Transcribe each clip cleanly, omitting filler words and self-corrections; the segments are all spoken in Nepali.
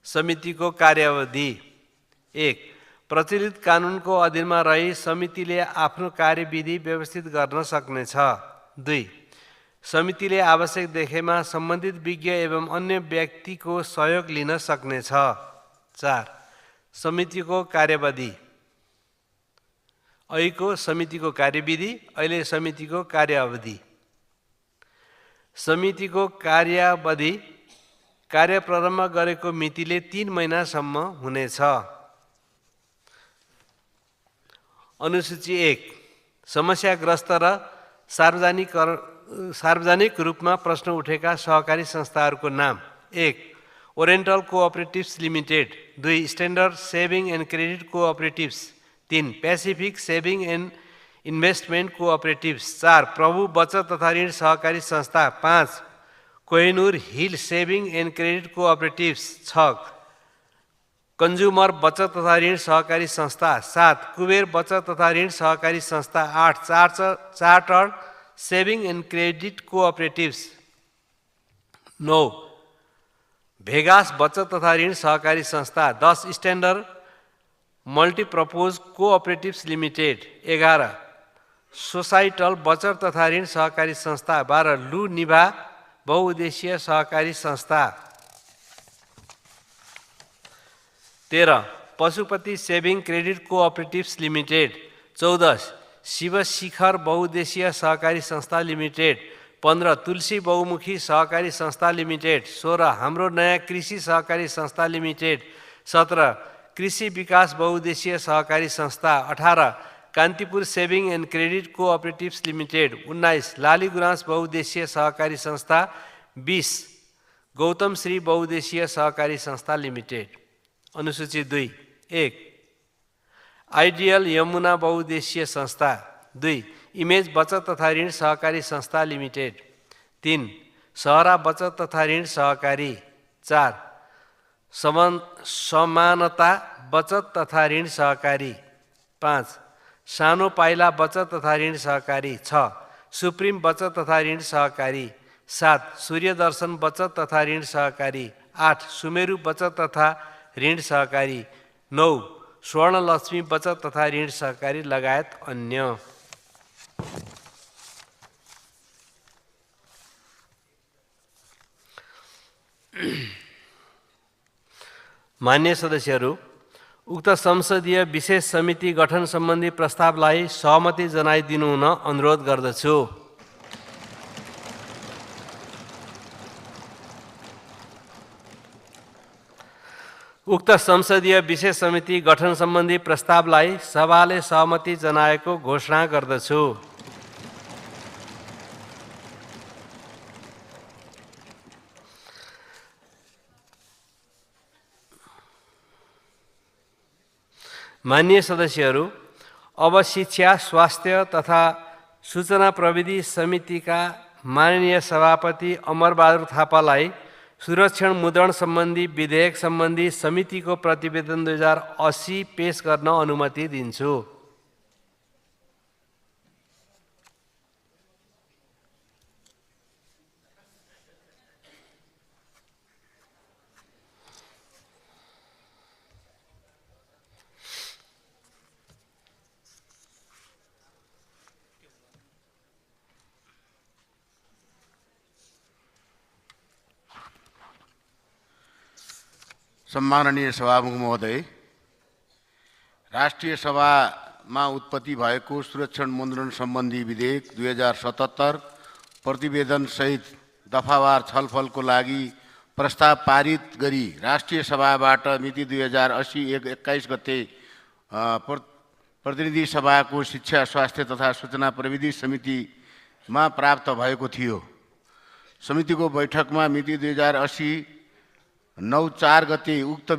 समितिको कार्यावधि 1. प्रचलित कानुनको अधीनमा रही समितिले आफ्नो कार्यविधि व्यवस्थित गर्न सक्नेछ। 2. समितिले आवश्यक देखेमा सम्बन्धित विज्ञ एवं अन्य व्यक्तिको सहयोग लिन सक्नेछ। 4. समितिको कार्यविधि अहिलेको समितिको कार्यविधि, अहिले समितिको कार्यावधि। समितिको कार्यावधि कार्य प्रारम्भ गरेको मितिले 3 महिनासम्म हुनेछ। अनुसूची 1. समस्याग्रस्त र सार्वजनिक रूपमा प्रश्न उठेका सहकारी संस्थाहरूको नाम। 1. Oriental Cooperatives Limited. 2. Standard Saving and Credit Cooperatives. 3. Pacific Saving and Investment Cooperatives. 4. Prabhu बचत तथा ऋण सहकारी संस्था। 5. Kohinoor Hill Saving and Credit Cooperatives. 6. Consumer बचत तथा ऋण सहकारी संस्था। 7. कुबेर बचत तथा ऋण सहकारी संस्था। 8. Chartered Saving and Credit Cooperatives. 9. Vegas बचत तथा ऋण सहकारी संस्था। 10. Standard Multipurpose Cooperatives Limited. 11. Societal बचत तथा ऋण सहकारी संस्था। 12. लु निभा बहुउद्देश्य सहकारी संस्था। 13. Pashupati Saving Credit Cooperatives Limited. 14. Shiva Shikhar बहुउद्देश्य सहकारी संस्था लिमिटेड। 15. तुलसी बहुमुखी सहकारी संस्था लिमिटेड। 16. हाम्रो नयाँ कृषि सहकारी संस्था लिमिटेड। 17. कृषि विकास बहुउद्देश्य सहकारी संस्था। 18. Kantipur Saving and Credit Cooperatives Limited. 19. Lali Gurans बहुउद्देश्य सहकारी संस्था। 20. गौतम श्री बहुउद्देश्य सहकारी संस्था लिमिटेड। अनुसूची 2. 1. आइडियल यमुना बहुउद्देश्य संस्था। 2. इमेज बचत तथा ऋण सहकारी संस्था लिमिटेड। 3. सहरा बचत तथा ऋण सहकारी। 4. समानता बचत तथा ऋण सहकारी। 5. सानो पाइला बचत तथा ऋण सहकारी। 6. सुप्रिम बचत तथा ऋण सहकारी। 7. सूर्यदर्शन बचत तथा ऋण सहकारी। 8. सुमेरु बचत तथा ऋण सहकारी। 9. स्वर्णलक्ष्मी बचत तथा ऋण सहकारी लगायत अन्य। मान्य सदस्यहरू, उक्त संसदीय विशेष समिति गठन सम्बन्धी प्रस्तावलाई सहमति जनाइदिनु हुन अनुरोध गर्दछु। उक्त संसदीय विशेष समिति गठन सम्बन्धी प्रस्तावलाई सभाले सहमति जनाएको घोषणा गर्दछु। मान्य सदस्यहरू, अब शिक्षा, स्वास्थ्य तथा सूचना प्रविधि समितिका माननीय सभापति अमरबहादुर थापालाई सुरक्षण मुद्रण सम्बन्धी विधेयक सम्बन्धी समितिको प्रतिवेदन 2080 पेश गर्न अनुमति दिन्छु। सम्माननीय सभामुख महोदय, राष्ट्रिय सभामा उत्पत्ति भएको सुरक्षण मुद्रण सम्बन्धी विधेयक 2077 प्रतिवेदन सहित दफावार छलफलको लागि प्रस्ताव पारित गरी राष्ट्रिय सभाबाट मिति 2080-21 गते प्रतिनिधि सभाको शिक्षा, स्वास्थ्य तथा सूचना प्रविधि समितिमा प्राप्त भएको थियो। समितिको बैठकमा मिति 2080 9/4 गते उक्त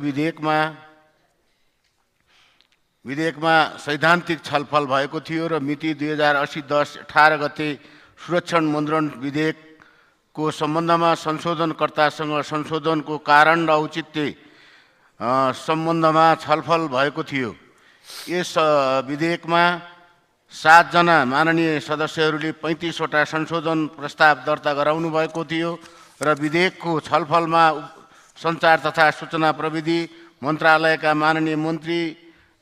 विधेयकमा सैद्धान्तिक छलफल भएको थियो र मिति 2080 10/18 गते सुरक्षण मुद्रण विधेयकको सम्बन्धमा संशोधनकर्तासँग संशोधनको कारण र औचित्य सम्बन्धमा छलफल भएको थियो। यस विधेयकमा 7 जना माननीय सदस्यहरूले 35 वटा संशोधन प्रस्ताव दर्ता गराउनु भएको थियो र विधेयकको छलफलमा सञ्चार तथा सूचना प्रविधि मन्त्रालयका माननीय मन्त्री,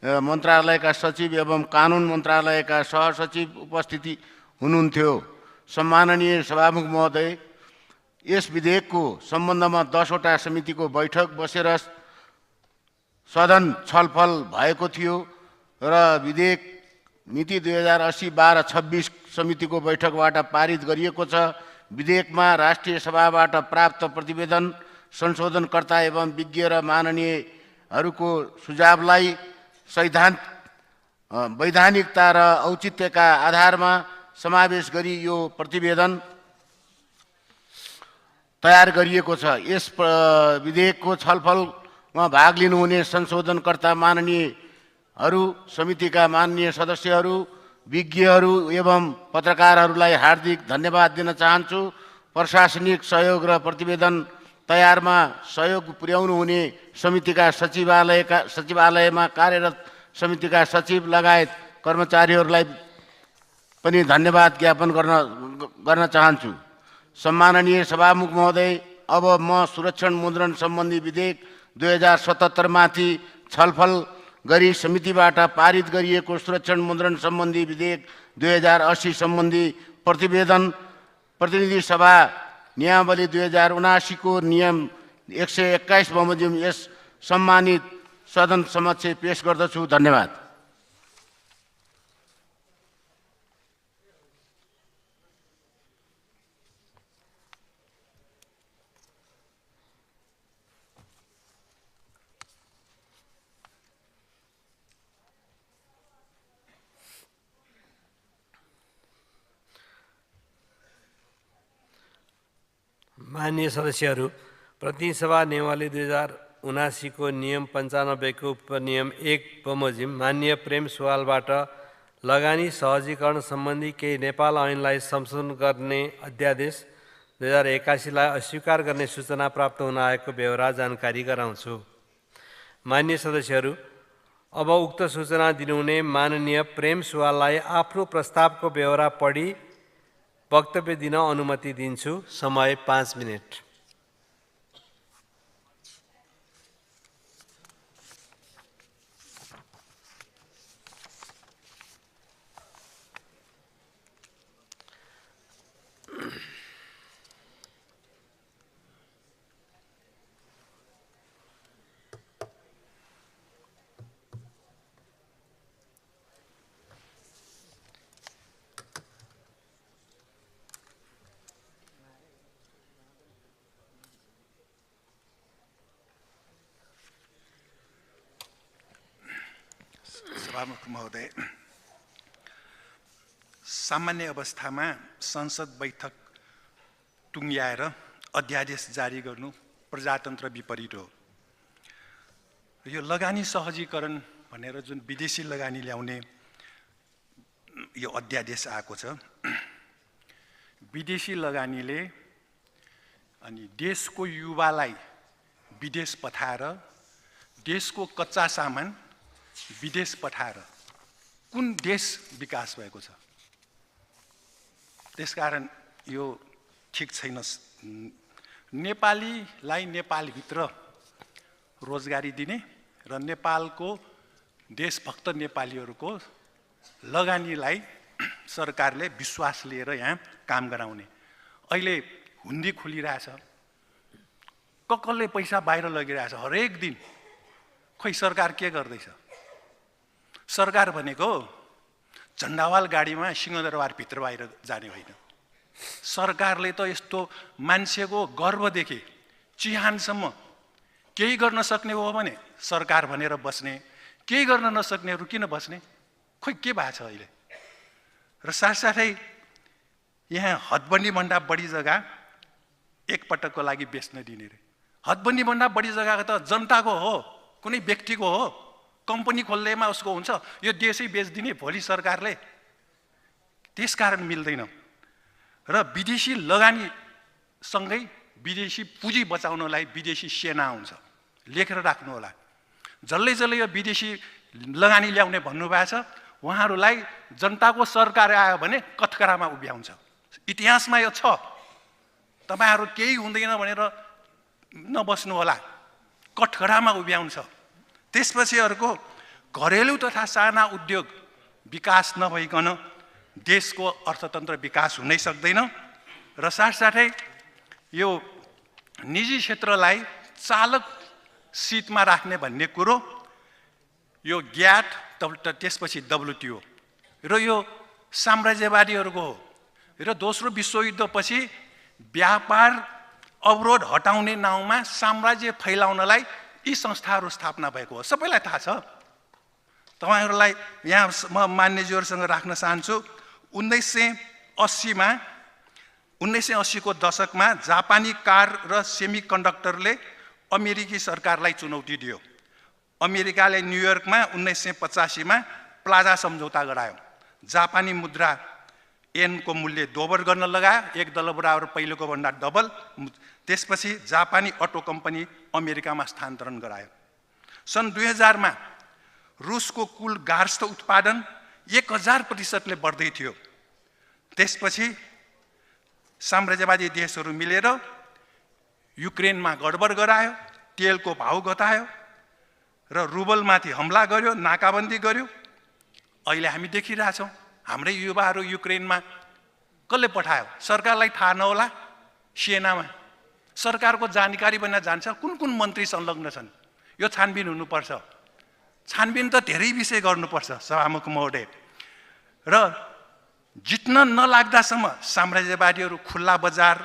मन्त्रालयका सचिव एवं कानुन मन्त्रालयका सहसचिव उपस्थिति हुनुहुन्थ्यो। सम्माननीय सभामुख महोदय, यस विधेयकको सम्बन्धमा 10 वटा समितिको बैठक बसेर सदन छलफल भएको थियो र विधेयक मिति 2080-12-26 समितिको बैठकबाट पारित गरिएको छ। विधेयकमा राष्ट्रिय सभाबाट प्राप्त प्रतिवेदन, संशोधनकर्ता एवं विज्ञ र माननीयहरूको सुझावलाई वैधानिकता र औचित्यका आधारमा समावेश गरी यो प्रतिवेदन तयार गरिएको छ। यस विधेयकको छलफलमा भाग लिनुहुने संशोधनकर्ता माननीयहरू, समितिका माननीय सदस्यहरू, विज्ञहरू एवं पत्रकारहरूलाई हार्दिक धन्यवाद दिन चाहन्छु। प्रशासनिक सहयोग र प्रतिवेदन तयारमा सहयोग पुर्याउनु हुने समितिका सचिवालयमा कार्यरत समितिका सचिव लगायत कर्मचारीहरूलाई पनि धन्यवाद ज्ञापन गर्न चाहन्छु। सम्माननीय सभामुख महोदय, अब म सुरक्षण मुद्रण सम्बन्धी विधेयक 2077 माथि छलफल गरी समितिबाट पारित गरिएको सुरक्षण मुद्रण सम्बन्धी विधेयक 2080 सम्बन्धी प्रतिनिधि सभा नियमावली 2079 को नियम 121 बमोजिम यस सम्मानित सदन समक्ष पेश गर्दछु। धन्यवाद। माननीय सदस्यहरू, प्रतिनिधि सभा नियमावली 2079 को नियम 95 को उपनियम 1 बमोजिम माननीय प्रेम सुवालबाट लगानी सहजीकरण सम्बन्धी केही नेपाल ऐनलाई संशोधन गर्ने अध्यादेश 2081 लाई अस्वीकार गर्ने सूचना प्राप्त हुन आएको बेहोरा जानकारी गराउँछु। माननीय सदस्यहरू, अब उक्त सूचना दिनुहुने माननीय प्रेम सुवाललाई आफ्नो प्रस्तावको बेहोरा पढी वक्तव्य दिन अनुमति दिन्छु। समय 5 मिनेट। सभामुख महोदय, सामान्य अवस्थामा संसद बैठक टुङ्ग्याएर अध्यादेश जारी गर्नु प्रजातन्त्र विपरीत हो। यो लगानी सहजीकरण भनेर जुन विदेशी लगानी ल्याउने यो अध्यादेश आएको छ, विदेशी लगानीले अनि देशको युवालाई विदेश पठाएर देशको कच्चा सामान विदेश पठाएर कुन देश विकास भएको छ? त्यसकारण यो ठिक छैन। नेपालीलाई नेपालभित्र रोजगारी दिने र नेपालको देशभक्त नेपालीहरूको लगानीलाई सरकारले विश्वास लिएर यहाँ काम गराउने। अहिले हुन्डी खुलिरहेछ, कसले पैसा बाहिर लगिरहेछ हरेक दिन। खोइ सरकार के गर्दैछ? सरकार भनेको झण्डावाल गाडीमा सिंहदरबार भित्र बाहिर जाने होइन। सरकारले त यस्तो मान्छेको गर्वदेखि चिहानसम्म केही गर्न सक्ने हो भने सरकार भनेर बस्ने, केही गर्न नसक्नेहरू किन बस्ने? खोइ के भएको छ अहिले? र साथसाथै यहाँ हदबन्दी भन्दा बढी जग्गा एकपटकको लागि बेच्न दिने रे। हदबन्दी भन्दा बढी जग्गा त जनताको हो, कुनै व्यक्तिको हो। कम्पनी खोल्दैमा उसको हुन्छ, यो देशै बेचिदिने भोलि सरकारले। त्यसकारण मिल्दैन। र विदेशी लगानीसँगै विदेशी पुँजी बचाउनलाई विदेशी सेना हुन्छ, लेखेर राख्नु होला। जसले यो विदेशी लगानी ल्याउने भन्नुभएको छ, उहाँहरूलाई जनताको सरकार आयो भने कठकरामा उभ्याउँछ। इतिहासमा यो छ। तपाईहरू केही हुँदैन भनेर नबस्नु होला। कठघरामा उभ्याउँछ। त्यसपछि अर्को घरेलु तथा साना उद्योग विकास नभइकन देशको अर्थतन्त्र विकास हुनै सक्दैन। र साथसाथै यो निजी क्षेत्रलाई चालक सिटमा राख्ने भन्ने कुरो यो ग्याट त्यसपछि WTO र यो साम्राज्यवादीहरूको हो। र दोस्रो विश्वयुद्धपछि व्यापार अवरोध हटाउने नाउँमा साम्राज्य फैलाउनलाई यी संस्थाहरू स्थापना भएको हो। सबैलाई थाहा छ। तपाईहरुलाई यहाँ म मान्यज्यूहरुसँग राख्न चाहन्छु। 1980 को दशकमा जापानी कार र सेमिकन्डक्टरले अमेरिकी सरकारलाई चुनौती दियो। अमेरिकाले न्युयोर्कमा 1985 मा प्लाजा सम्झौता गरायो। जापानी मुद्रा येन को मूल्य दोबर गर्न लगायो, $1 बराबर पहिलेको भन्दा डबल। त्यसपछि जापानी अटो कम्पनी अमेरिकामा स्थानान्तरण गरायो। सन् 2000 मा रुसको कुल गार्हस्थ्य उत्पादन 1000% बढ्दै थियो। त्यसपछि साम्राज्यवादी देशहरू मिलेर युक्रेनमा गडबड गरायो, तेलको भाउ घटायो र रुबलमाथि हमला गर्यो, नाकाबन्दी गर्यो। अहिले हामी देखिरहेछौँ हाम्रै युवाहरू युक्रेनमा कसले पठायो? सरकारलाई थाहा नहोला, सेनामा सरकारको जानकारी बन्न जान्छ कुन कुन मन्त्री संलग्न छन्। यो छानबिन हुनुपर्छ। छानबिन त धेरै विषय गर्नुपर्छ सभामुख महोदय। र जित्न नलाग्दासम्म साम्राज्यवादीहरू खुल्ला बजार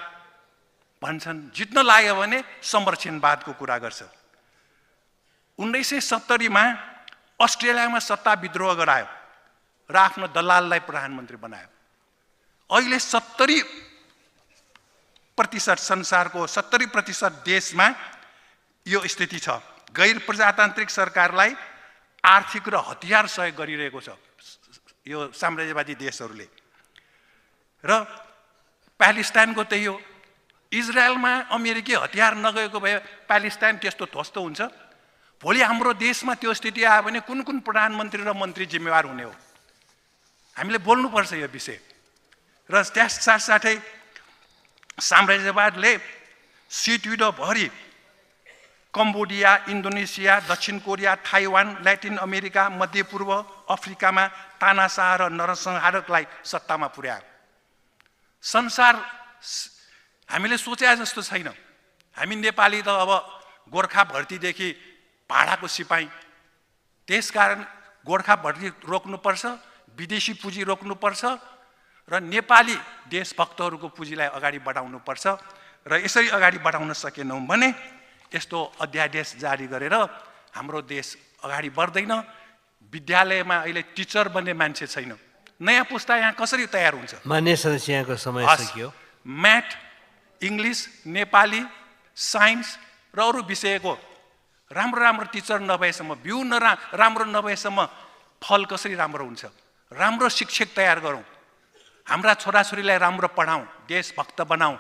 भन्छन्, जित्न लाग्यो भने संरक्षणवादको कुरा गर्छ। 1970 मा अस्ट्रेलियामा सत्ता विद्रोह गरायो र आफ्नो दलाललाई प्रधानमन्त्री बनायो। अहिले 70% संसारको 70% देशमा यो स्थिति छ। गैर प्रजातान्त्रिक सरकारलाई आर्थिक र हतियार सहयोग गरिरहेको छ यो साम्राज्यवादी देशहरूले। र प्यालेस्टाइनको त्यही हो। इजरायलमा अमेरिकी हतियार नगएको भए प्यालेस्टाइन त्यस्तो ध्वस्त हुन्छ। भोलि हाम्रो देशमा त्यो स्थिति आयो भने कुन कुन प्रधानमन्त्री र मन्त्री जिम्मेवार हुने हो? हामीले बोल्नुपर्छ यो विषय। र त्यस साथसाथै साम्राज्यवादले सिटयुद्धभरि कम्बोडिया, इन्डोनेसिया, दक्षिण कोरिया, ताइवान, ल्याटिन अमेरिका, मध्यपूर्व अफ्रिकामा तानाशाह र नरसंहारकलाई सत्तामा पुर्यायो। संसार हामीले सोचे जस्तो छैन। हामी नेपाली त अब गोर्खा भर्तीदेखि भाडाको सिपाही। त्यसकारण गोर्खा भर्ती रोक्नुपर्छ, विदेशी पुँजी रोक्नुपर्छ र नेपाली देशभक्तहरूको पुँजीलाई अगाडि बढाउनुपर्छ। र यसरी अगाडि बढाउन सकेनौँ भने यस्तो अध्यादेश जारी गरेर हाम्रो देश अगाडि बढ्दैन। विद्यालयमा अहिले टिचर बन्ने मान्छे छैन। नयाँ पुस्ता यहाँ कसरी तयार हुन्छ? मान्य सदस्य, यहाँको समय सकियो। म्याथ, इङ्ग्लिस, नेपाली, साइन्स र अरू विषयको राम्रो टिचर नभएसम्म, बिउ राम्रो नभएसम्म फल कसरी राम्रो हुन्छ? राम्रो शिक्षक तयार गरौँ, हाम्रा छोराछोरीलाई राम्रो पढाउँ, देशभक्त बनाउँ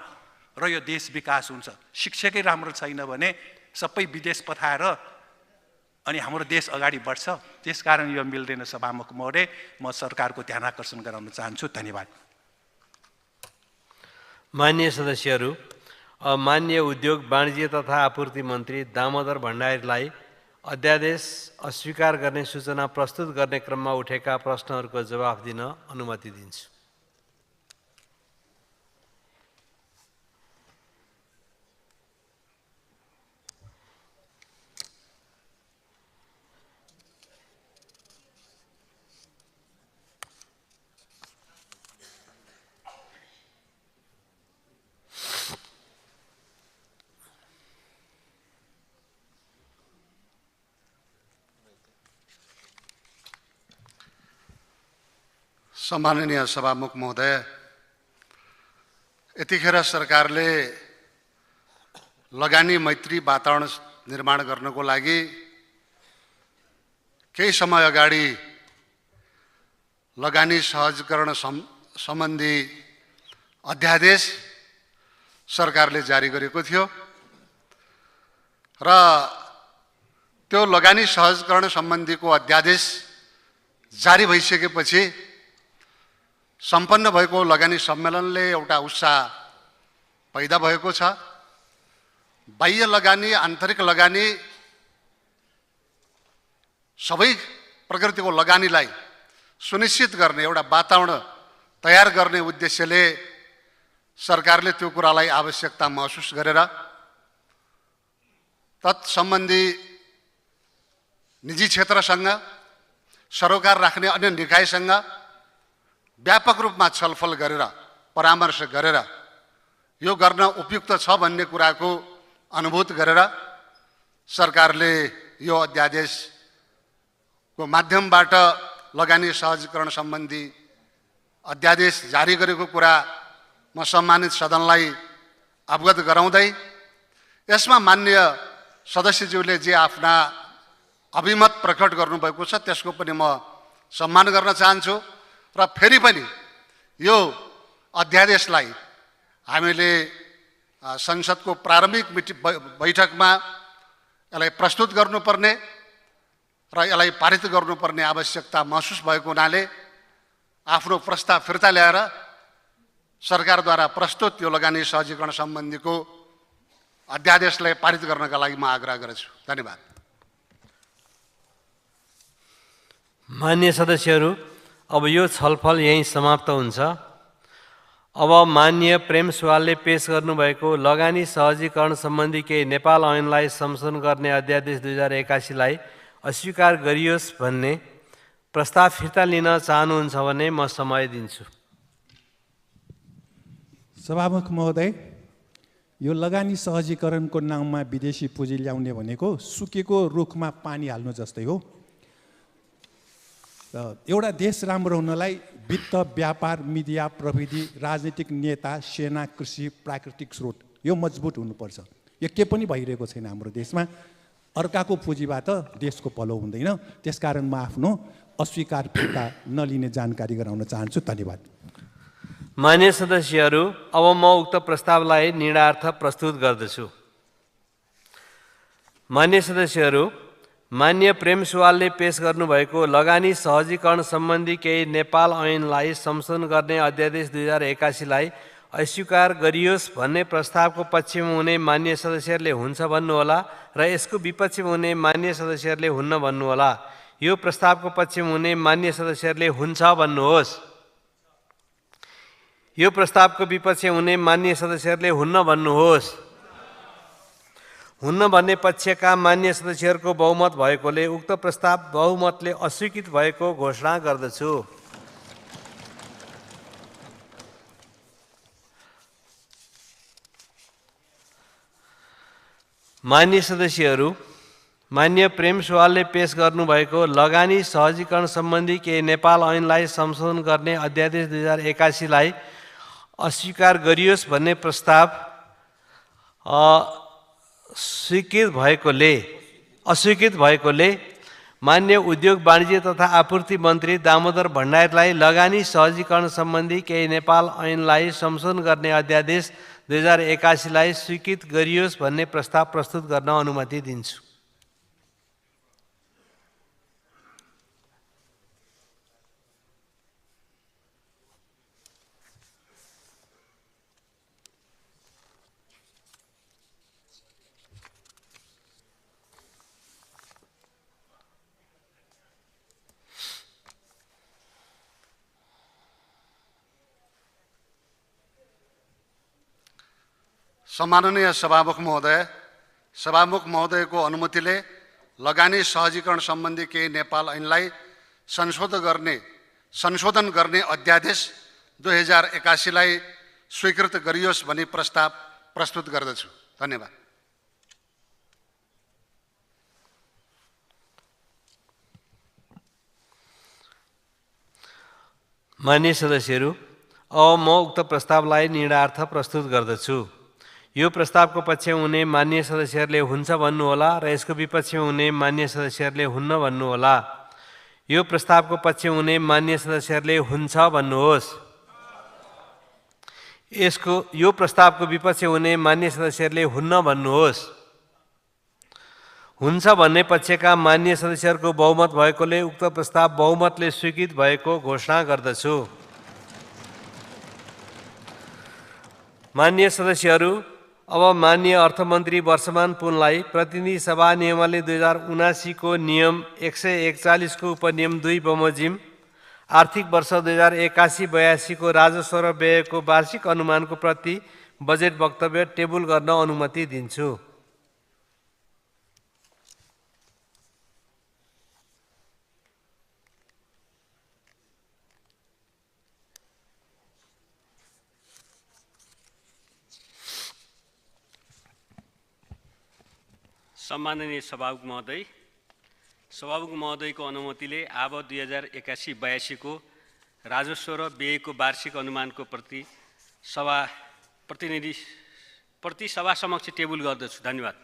र यो देश विकास हुन्छ। शिक्षकै राम्रो छैन भने सबै विदेश पठाएर अनि हाम्रो देश अगाडि बढ्छ। त्यसकारण यो मिल्दैन। सभामुख महोदय, म सरकारको ध्यान आकर्षण गराउन चाहन्छु। धन्यवाद। मान्य सदस्यहरू, अब मान्य उद्योग, वाणिज्य तथा आपूर्ति मन्त्री दामोदर भण्डारीलाई अध्यादेश अस्वीकार गर्ने सूचना प्रस्तुत गर्ने क्रममा उठेका प्रश्नहरूको जवाफ दिन अनुमति दिन्छु। सम्माननीय सभामुख महोदय, यतिखेर सरकारले लगानी मैत्री वातावरण निर्माण गर्नको लागि केही समय अगाडि लगानी सहजीकरण सम्बन्धी अध्यादेश सरकारले जारी गरेको थियो र त्यो लगानी सहजीकरण सम्बन्धीको अध्यादेश जारी भइसकेपछि सम्पन्न भएको लगानी सम्मेलनले एउटा उत्साह पैदा भएको छ। बाह्य लगानी, आन्तरिक लगानी सबै प्रकृतिको लगानीलाई सुनिश्चित गर्ने एउटा वातावरण तयार गर्ने उद्देश्यले सरकारले त्यो कुरालाई आवश्यकता महसुस गरेर तत्सम्बन्धी निजी क्षेत्रसँग सरोकार राख्ने अन्य निकायसँग व्यापक रूपमा छलफल गरेर परामर्श गरेर यो गर्न उपयुक्त छ भन्ने कुराको अनुभूत गरेर सरकारले यो अध्यादेशको माध्यमबाट लगानी सहजीकरण सम्बन्धी अध्यादेश जारी गरेको कुरा म सम्मानित सदनलाई अवगत गराउँदै यसमा माननीय सदस्यज्यूले जे आफ्ना अभिमत प्रकट गर्नुभएको छ त्यसको पनि म सम्मान गर्न चाहन्छु र फेरि पनि यो अध्यादेशलाई हामीले संसदको प्रारम्भिक बैठकमा यसलाई प्रस्तुत गर्नुपर्ने र यसलाई पारित गर्नुपर्ने आवश्यकता महसुस भएको हुनाले आफ्नो प्रस्ताव फिर्ता ल्याएर सरकारद्वारा प्रस्तुत यो लगानी सहजीकरण सम्बन्धीको अध्यादेशलाई पारित गर्नका लागि म आग्रह गर्छु। धन्यवाद। मान्य सदस्यहरू, अब यो छलफल यहीँ समाप्त हुन्छ। अब मान्य प्रेम सुवालले पेश गर्नुभएको लगानी सहजीकरण सम्बन्धी केही नेपाल ऐनलाई संशोधन गर्ने अध्यादेश 2081लाई अस्वीकार गरियोस् भन्ने प्रस्ताव फिर्ता लिन चाहनुहुन्छ भने म समय दिन्छु। सभामुख महोदय, यो लगानी सहजीकरणको नाममा विदेशी पुँजी ल्याउने भनेको सुकेको रुखमा पानी हाल्नु जस्तै हो। एउटा देश राम्रो हुनलाई वित्त, व्यापार, मिडिया, प्रविधि, राजनीतिक नेता, सेना, कृषि, प्राकृतिक स्रोत यो मजबुत हुनुपर्छ। यो के पनि भइरहेको छैन हाम्रो देशमा। अर्काको पुँजीबाट देशको भलो हुँदैन। त्यसकारण म आफ्नो अस्वीकार फिर्ता नलिने जानकारी गराउन चाहन्छु। धन्यवाद। मान्य सदस्यहरू, अब म उक्त प्रस्तावलाई निर्णयार्थ प्रस्तुत गर्दछु। मान्य सदस्यहरू, मान्य प्रेम सुवालले पेश गर्नुभएको लगानी सहजीकरण सम्बन्धी केही नेपाल ऐनलाई संशोधन गर्ने अध्यादेश 2081लाई अस्वीकार गरियोस् भन्ने प्रस्तावको पक्षमा हुने मान्य सदस्यहरूले हुन्छ भन्नुहोला र यसको विपक्षमा हुने मान्य सदस्यहरूले हुन्न भन्नुहोला। यो प्रस्तावको पक्षमा हुने मान्य सदस्यहरूले हुन्छ भन्नुहोस्। यो प्रस्तावको विपक्षमा हुने मान्य सदस्यहरूले हुन्न भन्नुहोस्। हुन्न भन्ने पक्षका मान्य सदस्यहरूको बहुमत भएकोले उक्त प्रस्ताव बहुमतले अस्वीकृत भएको घोषणा गर्दछु। मान्य सदस्यहरू, मान्य प्रेम सुवालले पेश गर्नुभएको लगानी सहजीकरण सम्बन्धी केही नेपाल ऐनलाई संशोधन गर्ने अध्यादेश 2081लाई अस्वीकार गरियोस् भन्ने प्रस्ताव अस्वीकृत भएकोले मान्य उद्योग वाणिज्य तथा आपूर्ति मन्त्री दामोदर भण्डारीलाई लगानी सहजीकरण सम्बन्धी केही नेपाल ऐनलाई संशोधन गर्ने अध्यादेश 2081लाई स्वीकृत गरियोस् भन्ने प्रस्ताव प्रस्तुत गर्न अनुमति दिन्छु। सम्माननीय सभामुख महोदयको अनुमतिले लगानी सहजीकरण सम्बन्धी केही नेपाल ऐनलाई संशोधन गर्ने अध्यादेश 2081लाई स्वीकृत गरियोस् भनी प्रस्ताव प्रस्तुत गर्दछु। धन्यवाद। मान्य सदस्यहरू, अब म उक्त प्रस्तावलाई निर्णयार्थ प्रस्तुत गर्दछु। यो प्रस्तावको पक्षमा हुने मान्य सदस्यहरूले हुन्छ भन्नुहोला र यसको विपक्षमा हुने मान्य सदस्यहरूले हुन्न भन्नुहोला। यो प्रस्तावको पक्षमा हुने मान्य सदस्यहरूले हुन्छ भन्नुहोस्। यो प्रस्तावको विपक्षमा हुने मान्य सदस्यहरूले हुन्न भन्नुहोस्। हुन्छ भन्ने पक्षका मान्य सदस्यहरूको बहुमत भएकोले उक्त प्रस्ताव बहुमतले स्वीकृत भएको घोषणा गर्दछु। मान्य सदस्यहरू, अब माननीय अर्थमन्त्री वर्षमान पुनलाई प्रतिनिधि सभा नियमावली 2079 को नियम 141 को उपनियम 2 बमोजिम आर्थिक वर्ष 2081-82 को राजस्व र व्ययको वार्षिक अनुमानको प्रति बजेट वक्तव्य टेबल गर्न अनुमति दिन्छु। सम्माननीय सभामुख महोदयको अनुमतिले अब 2081-82 को राजस्व र व्ययको वार्षिक अनुमानको प्रति सभा समक्ष टेबल गर्दछु। धन्यवाद।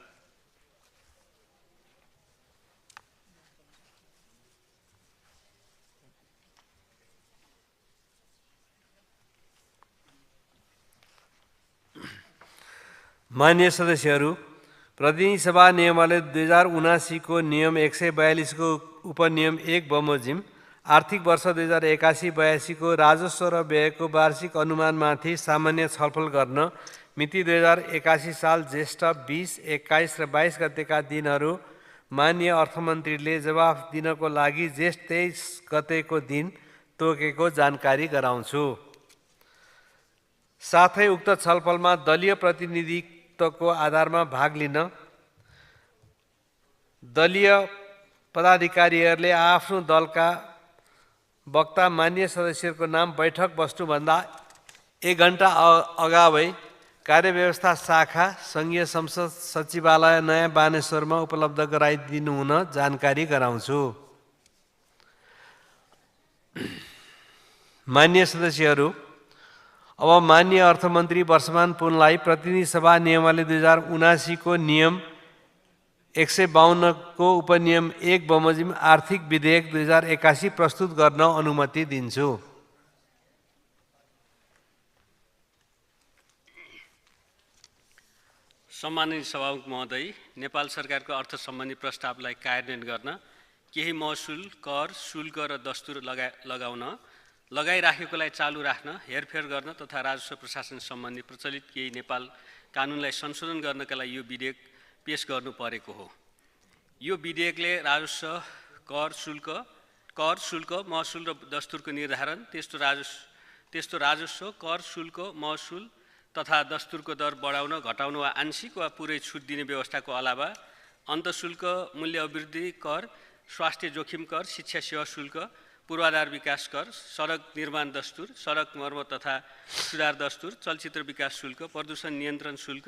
माननीय सदस्यहरू, प्रतिनिधि सभा नियमावली 2079 को नियम 142 को उपनियम 1 बमोजिम आर्थिक वर्ष 2081-82 को राजस्व र व्ययको वार्षिक अनुमानमाथि सामान्य छलफल गर्न मिति 2081 साल ज्येष्ठ 20, 21 र 22 गतेका दिनहरू माननीय अर्थमन्त्रीले जवाफ दिनको लागि ज्येष्ठ 23 गतेको दिन तोकेको जानकारी गराउँछु। साथै उक्त छलफलमा दलीय प्रतिनिधित्वको आधारमा भाग लिन दलीय पदाधिकारीहरूले आफ्नो दलका वक्ता मान्य सदस्यहरूको नाम बैठक बस्नुभन्दा 1 घण्टा अगावै कार्यव्यवस्था शाखा सङ्घीय संसद सचिवालय नयाँ बानेश्वरमा उपलब्ध गराइदिनु हुन जानकारी गराउँछु। मान्य सदस्यहरू, अब माननीय अर्थमन्त्री वर्षमान पुनलाई प्रतिनिधि सभा नियमावली 2079 को नियम 152 को उपनियम 1 बमोजिम आर्थिक विधेयक 2081 प्रस्तुत गर्न अनुमति दिन्छु। सम्माननीय सभामुख महोदय, नेपाल सरकारको अर्थ सम्बन्धी प्रस्तावलाई कार्यान्वयन गर्न केही महसुल, कर, शुल्क र दस्तुर लगाउन, लगाइराखेकोलाई चालू राख्न, हेरफेर गर्न तथा राजस्व प्रशासन सम्बन्धी प्रचलित केही नेपाल कानुनलाई संशोधन गर्नका लागि यो विधेयक पेश गर्नु परेको हो। यो विधेयकले राजस्व, कर, शुल्क, महसुल र दस्तुरको निर्धारण, त्यस्तो राजस्व, कर, शुल्क, महसुल तथा दस्तुरको दर बढाउन, घटाउन वा आंशिक वा पुरै छुट दिने व्यवस्थाको अलावा अन्तःशुल्क, मूल्य अभिवृद्धि कर, स्वास्थ्य जोखिम कर, शिक्षा सेवा शुल्क, पूर्वाधार विकास कर, सडक निर्माण दस्तुर, सडक मर्मत तथा सुधार दस्तुर, चलचित्र विकास शुल्क, प्रदूषण नियन्त्रण शुल्क,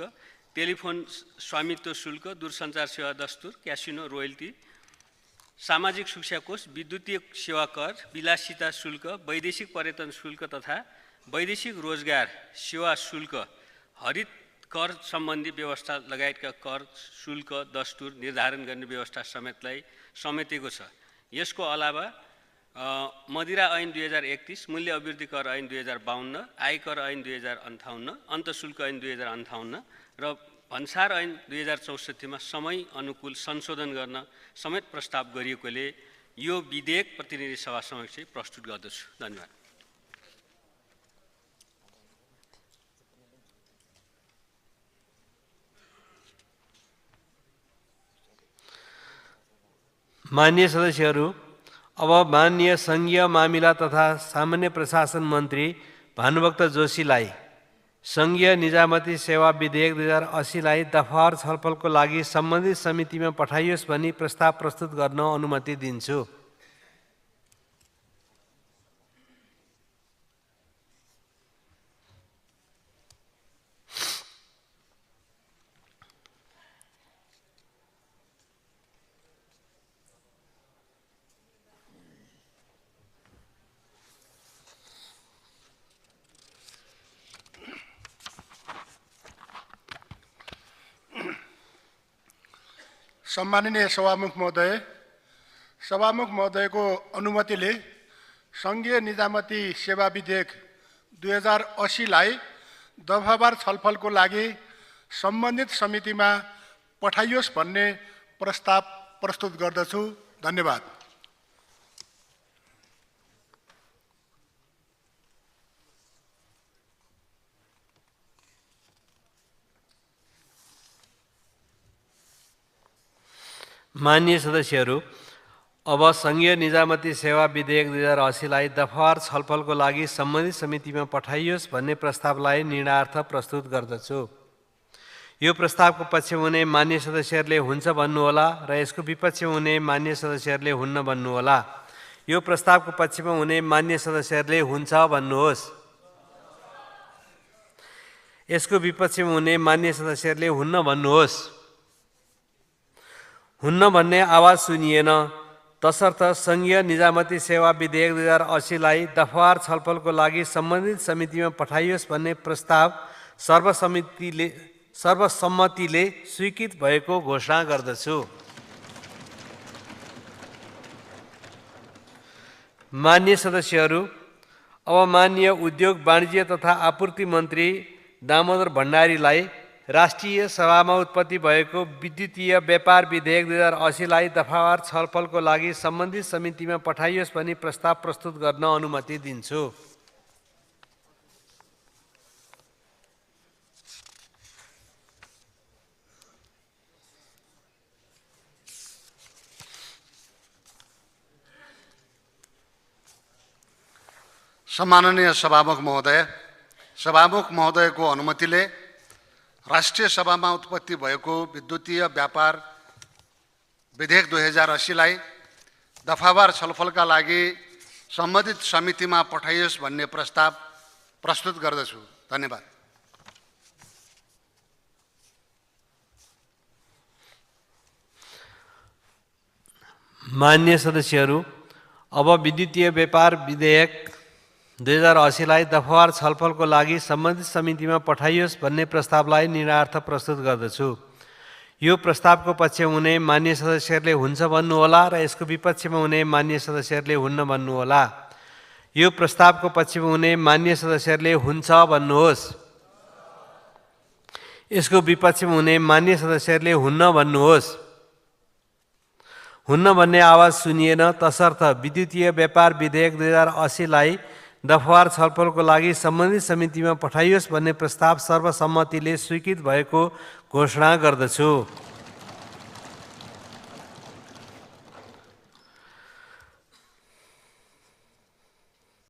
टेलिफोन स्वामित्व शुल्क, दूरसञ्चार सेवा दस्तुर, क्यासिनो रोयल्टी, सामाजिक शिक्षा कोष, विद्युतीय सेवा कर, विलासिता शुल्क, वैदेशिक पर्यटन शुल्क तथा वैदेशिक रोजगार सेवा शुल्क, हरित कर सम्बन्धी व्यवस्था लगायतका कर, शुल्क, दस्तुर निर्धारण गर्ने व्यवस्था समेटेको छ। यसको अलावा मदिरा ऐन 2031, मूल्य अभिवृद्धि कर ऐन 2052, आयकर ऐन 2058, अन्तःशुल्क ऐन 2058 र भन्सार ऐन 2064 मा समय अनुकूल संशोधन गर्न समेत प्रस्ताव गरिएकोले यो विधेयक प्रतिनिधि सभा समक्ष प्रस्तुत गर्दछु। धन्यवाद। माननीय सदस्यहरू, अब माननीय सङ्घीय मामिला तथा सामान्य प्रशासन मन्त्री भानुभक्त जोशीलाई सङ्घीय निजामती सेवा विधेयक 2080 लाई दफावार छलफलको लागि सम्बन्धित समितिमा पठाइयोस् भनी प्रस्ताव प्रस्तुत गर्न अनुमति दिन्छु। सम्माननीय सभामुख महोदयको अनुमतिले सङ्घीय निजामती सेवा विधेयक 2080 लाई दफावार छलफलको लागि सम्बन्धित समितिमा पठाइयोस् भन्ने प्रस्ताव प्रस्तुत गर्दछु। धन्यवाद। माननीय सदस्यहरू, अब सङ्घीय निजामती सेवा विधेयक 2080लाई दफावार छलफलको लागि सम्बन्धित समितिमा पठाइयोस् भन्ने प्रस्तावलाई निर्णयार्थ प्रस्तुत गर्दछु। यो प्रस्तावको पक्षमा हुने मान्य सदस्यहरूले हुन्छ भन्नुहोला र यसको विपक्षमा हुने मान्य सदस्यहरूले हुन्न भन्नुहोला। यो प्रस्तावको पक्षमा हुने मान्य सदस्यहरूले हुन्छ भन्नुहोस्। यसको विपक्षमा हुने मान्य सदस्यहरूले हुन्न भन्नुहोस्। हुन्न भन्ने आवाज सुनिएन, तसर्थ सङ्घीय निजामती सेवा विधेयक 2080लाई दफावार छलफलको लागि सम्बन्धित समितिमा पठाइयोस् भन्ने प्रस्ताव सर्वसम्मतिले स्वीकृत भएको घोषणा गर्दछु। मान्य सदस्यहरू, अब माननीय उद्योग वाणिज्य तथा आपूर्ति मन्त्री दामोदर भण्डारीलाई राष्ट्रिय सभामा उत्पत्ति भएको विद्युतीय व्यापार विधेयक 2080लाई दफावार छलफलको लागि सम्बन्धित समितिमा पठाइयोस् भनी प्रस्ताव प्रस्तुत गर्न अनुमति दिन्छु। सम्माननीय सभामुख महोदयको अनुमतिले राष्ट्रिय सभामा उत्पत्ति भएको विद्युतीय व्यापार विधेयक 2080लाई दफावार छलफलका लागि सम्बन्धित समितिमा पठाइयोस् भन्ने प्रस्ताव प्रस्तुत गर्दछु। धन्यवाद। मान्य सदस्यहरू, अब विद्युतीय व्यापार विधेयक 2080लाई दफावार छलफलको लागि सम्बन्धित समितिमा पठाइयोस् भन्ने प्रस्तावलाई निर्णयार्थ प्रस्तुत गर्दछु। यो प्रस्तावको पक्षमा हुने मान्य सदस्यहरूले हुन्छ भन्नुहोला र यसको विपक्षमा हुने मान्य सदस्यहरूले हुन्न भन्नुहोला। यो प्रस्तावको पक्षमा हुने मान्य सदस्यहरूले हुन्छ भन्नुहोस्। यसको विपक्षमा हुने मान्य सदस्यहरूले हुन्न भन्नुहोस्। हुन्न भन्ने आवाज सुनिएन, तसर्थ विद्युतीय व्यापार विधेयक 2080लाई दफावार छलफलको लागि सम्बन्धित समितिमा पठाइयोस् भन्ने प्रस्ताव सर्वसम्मतिले स्वीकृत भएको घोषणा गर्दछु।